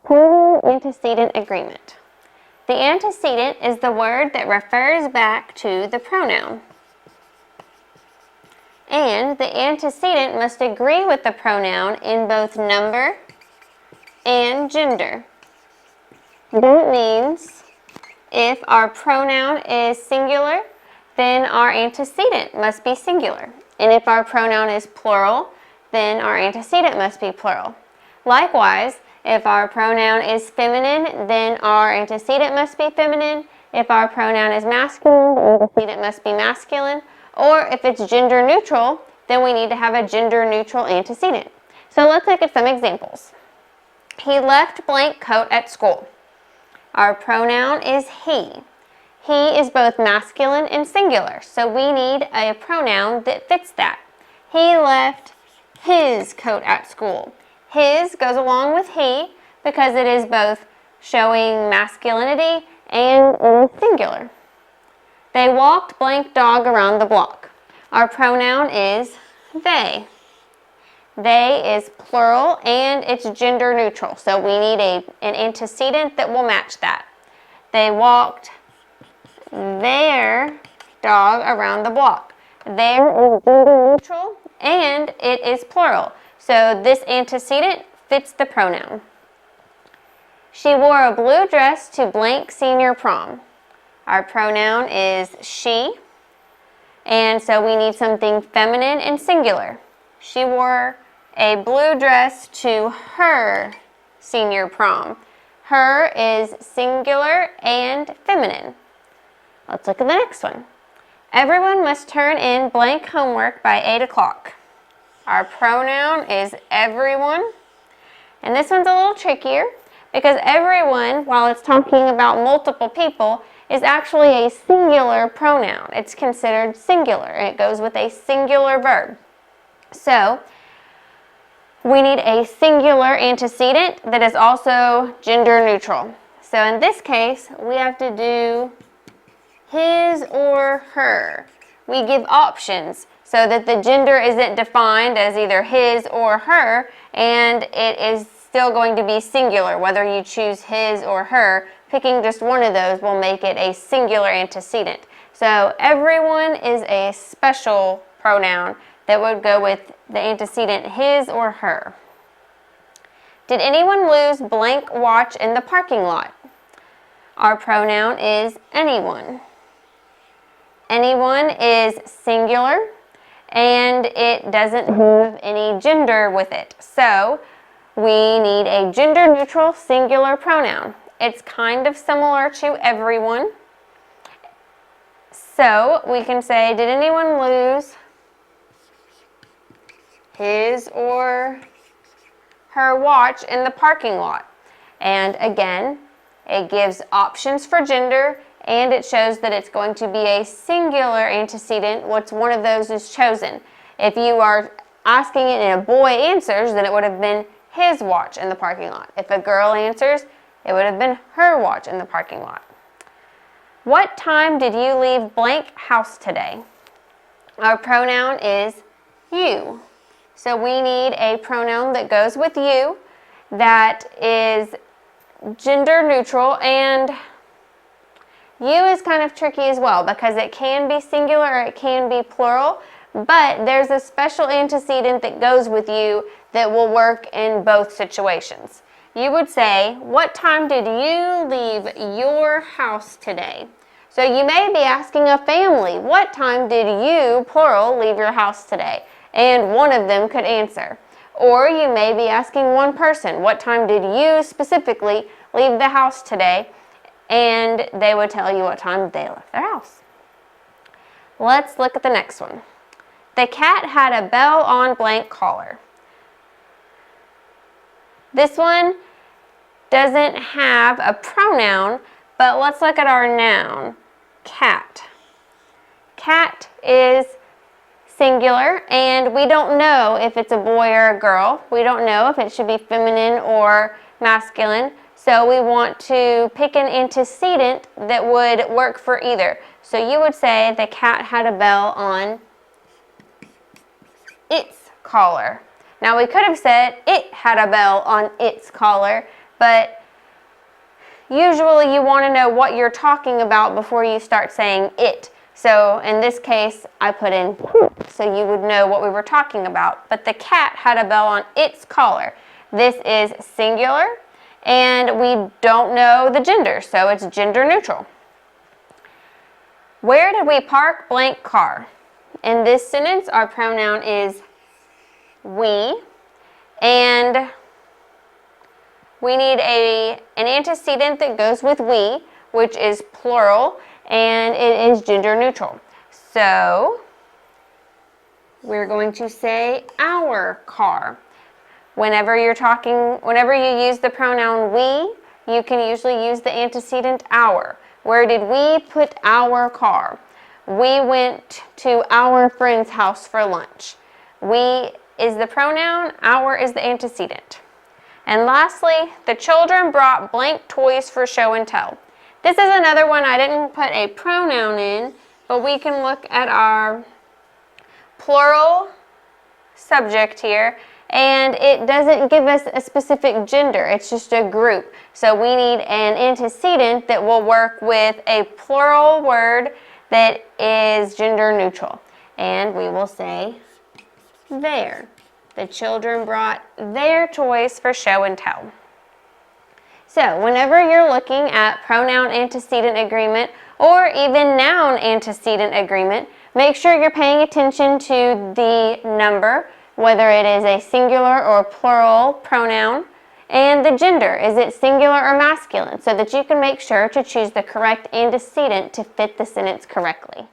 Pronoun antecedent agreement. The antecedent is the word that refers back to the pronoun. And the antecedent must agree with the pronoun in both number and gender. That means if our pronoun is singular, then our antecedent must be singular. And if our pronoun is plural, then our antecedent must be plural. Likewise, if our pronoun is feminine, then our antecedent must be feminine. If our pronoun is masculine, the antecedent must be masculine. Or if it's gender neutral, then we need to have a gender neutral antecedent. So let's look at some examples. He left blank coat at school. Our pronoun is he. He is both masculine and singular, so we need a pronoun that fits that. He left his coat at school. His goes along with he because it is both showing masculinity and is singular. They walked blank dog around the block. Our pronoun is they. They is plural and it's gender neutral, so we need an antecedent that will match that. They walked their dog around the block. Their is gender neutral and it is plural, so this antecedent fits the pronoun. She wore a blue dress to blank senior prom. Our pronoun is she, and so we need something feminine and singular. She wore a blue dress to her senior prom. Her is singular and feminine. Let's look at the next one. Everyone must turn in blank homework by 8 o'clock. Our pronoun is everyone. And this one's a little trickier because everyone, while it's talking about multiple people, is actually a singular pronoun. It's considered singular. It goes with a singular verb. So we need a singular antecedent that is also gender neutral. So in this case, we have to do his or her. We give options so that the gender isn't defined as either his or her, and it is still going to be singular, whether you choose his or her. Picking just one of those will make it a singular antecedent. So everyone is a special pronoun that would go with the antecedent his or her. Did anyone lose blank watch in the parking lot? Our pronoun is anyone. Anyone is singular and it doesn't have any gender with it. So we need a gender neutral singular pronoun. It's kind of similar to everyone. So we can say, did anyone lose his or her watch in the parking lot? And again, it gives options for gender and it shows that it's going to be a singular antecedent once one of those is chosen. If you are asking it and a boy answers, then it would have been his watch in the parking lot. If a girl answers, it would have been her watch in the parking lot. What time did you leave blank house today? Our pronoun is you. So we need a pronoun that goes with you that is gender neutral, and you is kind of tricky as well because it can be singular or it can be plural, but there's a special antecedent that goes with you that will work in both situations. You would say, what time did you leave your house today? So you may be asking a family, what time did you, plural, leave your house today? And one of them could answer. Or you may be asking one person, what time did you specifically leave the house today? And they would tell you what time they left their house. Let's look at the next one. The cat had a bell on blank collar. This one doesn't have a pronoun, but let's look at our noun, cat. Cat is singular, and we don't know if it's a boy or a girl. We don't know if it should be feminine or masculine. So we want to pick an antecedent that would work for either. So you would say the cat had a bell on its collar. Now we could have said it had a bell on its collar. but usually you want to know what you're talking about before you start saying it. So in this case, I put in poop, so you would know what we were talking about. But the cat had a bell on its collar. This is singular, and we don't know the gender, so it's gender neutral. Where did we park blank car? In this sentence, our pronoun is we, and we need an antecedent that goes with we, which is plural, and it is gender neutral. So we're going to say our car. Whenever you use the pronoun we, you can usually use the antecedent our. Where did we put our car? We went to our friend's house for lunch. We is the pronoun, our is the antecedent. And lastly, the children brought blank toys for show and tell. This is another one I didn't put a pronoun in, but we can look at our plural subject here, and it doesn't give us a specific gender, it's just a group. So we need an antecedent that will work with a plural word that is gender neutral. And we will say their. The children brought their toys for show and tell. So whenever you're looking at pronoun antecedent agreement or even noun antecedent agreement, make sure you're paying attention to the number, whether it is a singular or plural pronoun, and the gender, is it singular or masculine, so that you can make sure to choose the correct antecedent to fit the sentence correctly.